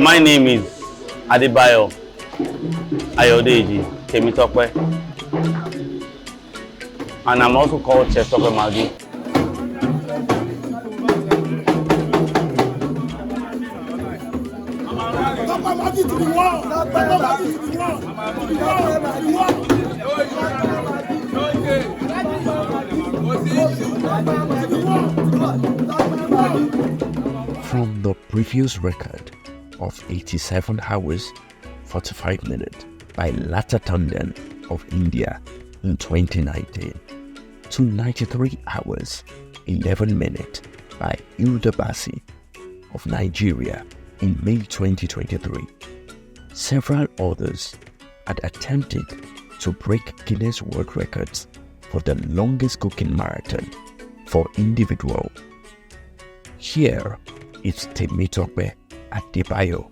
My name is Adebayo Ayodeji Temitope, and I'm also called Chef Tope Magie. Tope Magie to the world! Tope Magie to the world! From the previous record of 87 hours 45 minutes by Latatanden of India in 2019 to 93 hours 11 minutes by Ildabasi of Nigeria in May 2023, several others had attempted to break Guinness World Records for the longest cooking marathon for individual. Here is Temitope Adebayo,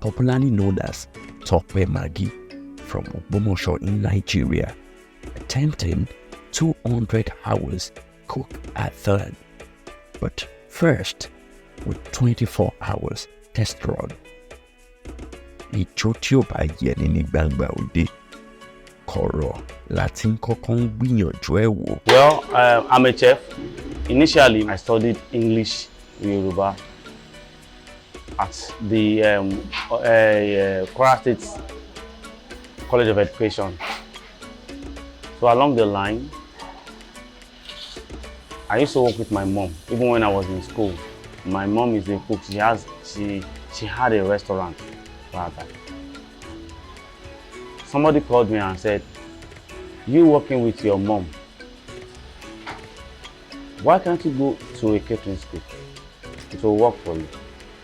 popularly known as Tope Magie from Ògbómọṣọ in Nigeria, attempting 200 hours cook-a-thon, but first with 24 hours test run. Ìjó tí ó bá yẹni ní gbangba òde, kọ̀rọ̀ láti ń kọ́kọ́ ń gbìyànjú ẹ̀ wò. Well, I'm a chef. Initially, I studied English Yoruba at the Kwara State College of Education. So along the line, I used to work with my mom, even when I was in school. My mom is a cook. She had a restaurant rather. Somebody called me and said, "You working with your mom, why can't you go to a catering school? It will work for you,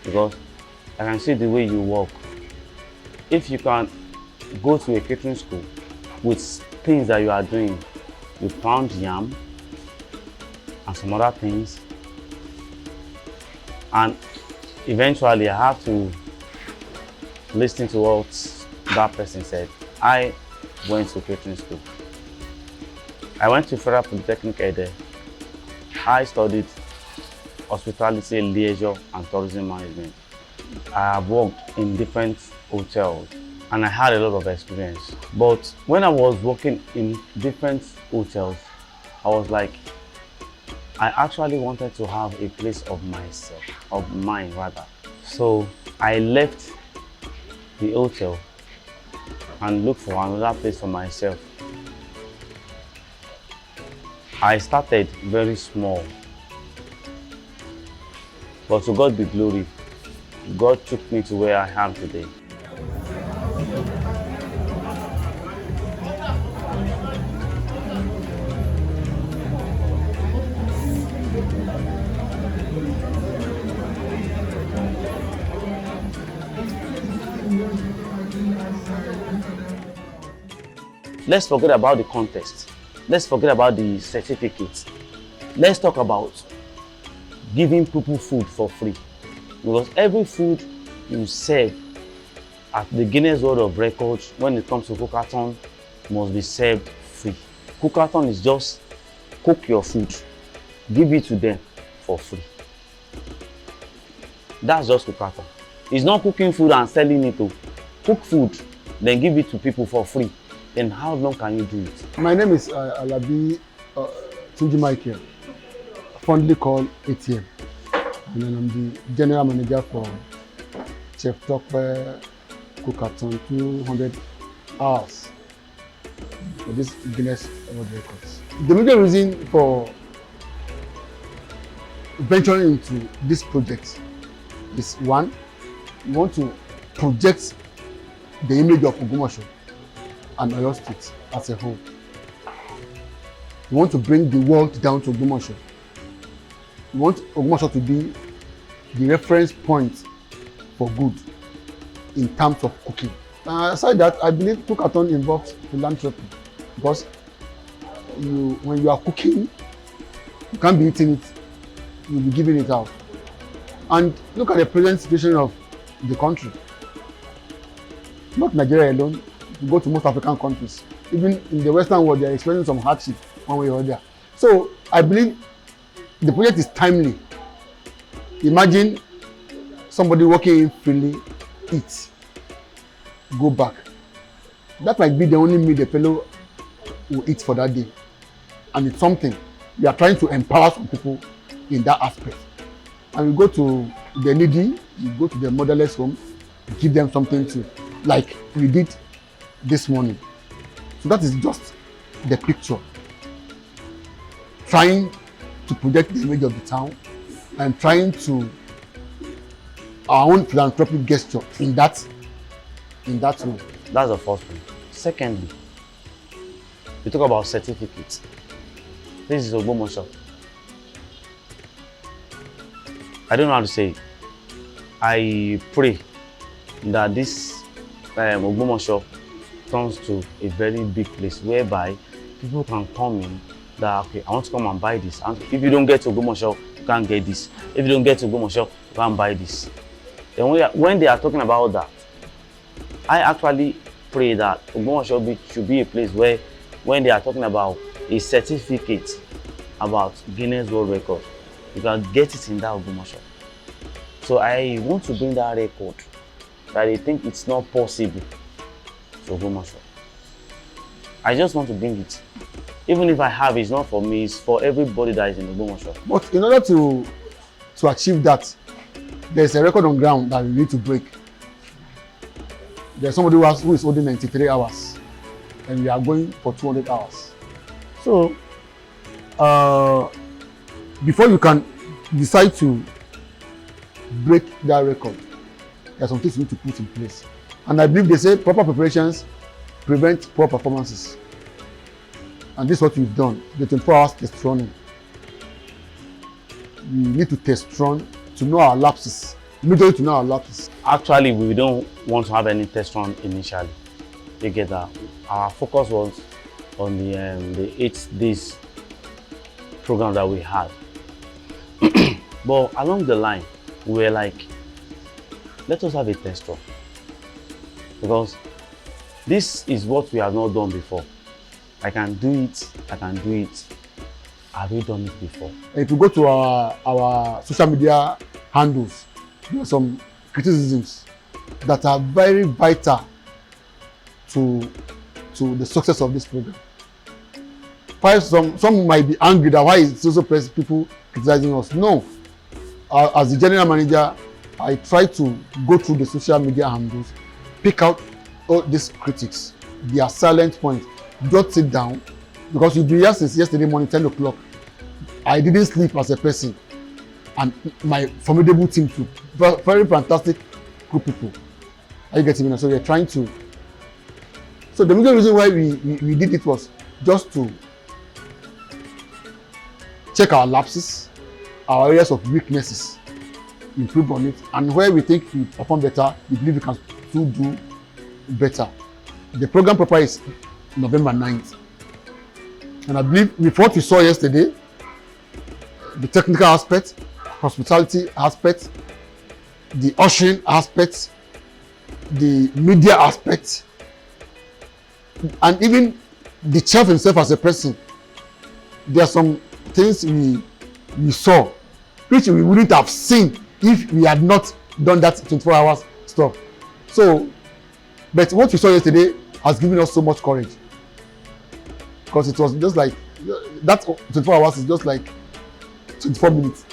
because I can see the way you work. If you can go to a catering school with things that you are doing, you pound yam and some other things, and eventually I have to listen to what that person said." I went to catering school. I went to Federal Polytechnic Ede. I studied hospitality, leisure, and tourism management. I have worked in different hotels and I had a lot of experience. But when I was working in different hotels, I was like, I actually wanted to have a place of myself, of mine rather. So I left the hotel and looked for another place for myself. I started very small, but to God be glory, God took me to where I am today. Let's forget about the contest. Let's forget about the certificates. Let's talk about giving people food for free. Because every food you serve at the Guinness World of Records, when it comes to cookathon, must be served free. Cookathon is just cook your food, give it to them for free. That's just cookathon. It's not cooking food and selling it to cook food, then give it to people for free. Then how long can you do it? My name is Alabi Tunji Michael, fondly called ATM. And then I'm the general manager for Chef Tope Cook-a-thon 200 hours for this Guinness World Records. The major reason for venturing into this project is one, we want to project the image of Ògbómọṣọ and Oyo State as a whole. We want to bring the world down to Ògbómọṣọ. We want Ògbómọṣọ to be the reference point for good in terms of cooking. Aside that, I believe cookathon involves philanthropy, because when you are cooking, you can't be eating it, you'll be giving it out. And look at the present situation of the country. Not Nigeria alone, you go to most African countries. Even in the Western world, they are experiencing some hardship one way or the other. So I believe the project is timely. Imagine somebody working in freely eat, go back. That might be the only meal the fellow will eat for that day. And it's something. We are trying to empower some people in that aspect. And we go to the needy, we go to the motherless home, give them something to, like we did this morning. So that is just the picture. Trying to project the image of the town and trying to our own philanthropic gesture in that way. That's the first one. Secondly, we talk about certificates. This is Ògbómọṣọ. I don't know how to say it. I pray that this Ògbómọṣọ turns to a very big place whereby people can come in that, okay, I want to come and buy this. And if you don't get to Ògbómọṣọ, you can't get this. If you don't get to Ògbómọṣọ, you can't buy this. Then when they are talking about that, I actually pray that Ògbómọṣọ should be a place where when they are talking about a certificate about Guinness World Record, you can get it in that Ògbómọṣọ. So I want to bring that record that they think it's not possible to Ògbómọṣọ. I just want to bring it. Even if I have, it's not for me, it's for everybody that is in Ògbómọṣọ. But in order to achieve that, there's a record on ground that we need to break. There's somebody who is holding 93 hours, and we are going for 200 hours. So, before you can decide to break that record, there are some things you need to put in place. And I believe they say proper preparations prevent poor performances. And this is what we've done. The 24 hours test running. We need to test run to know our lapses. Immediately to know our lapses. Actually, we don't want to have any test run initially. You get that? Our focus was on the 8 days program that we had. But along the line, we were like, let us have a test run. Because this is what we have not done before. I can do it, I can do it. Have we done it before? If you go to our social media handles, there are some criticisms that are very vital to the success of this program. Some might be angry that why is social press people criticizing us. No, as the general manager, I try to go through the social media handles, pick out all these critics, their silent points, just sit down, because you've been here since yesterday morning 10 o'clock. I didn't sleep as a person, and my formidable team too, very fantastic group people. Are you getting me now? So we're trying to. So the major reason why we did it was just to check our lapses, our areas of weaknesses, improve on it, and where we think we perform better, we believe we can still do better. The program proper is November 9th. And I believe with what we saw yesterday, the technical aspect, hospitality aspect, the ushering aspect, the media aspect, and even the chef himself as a person, there are some things we saw which we wouldn't have seen if we had not done that 24 hours stuff. So, but what we saw yesterday has given us so much courage, because it was just like that 24 hours is just like 24 minutes.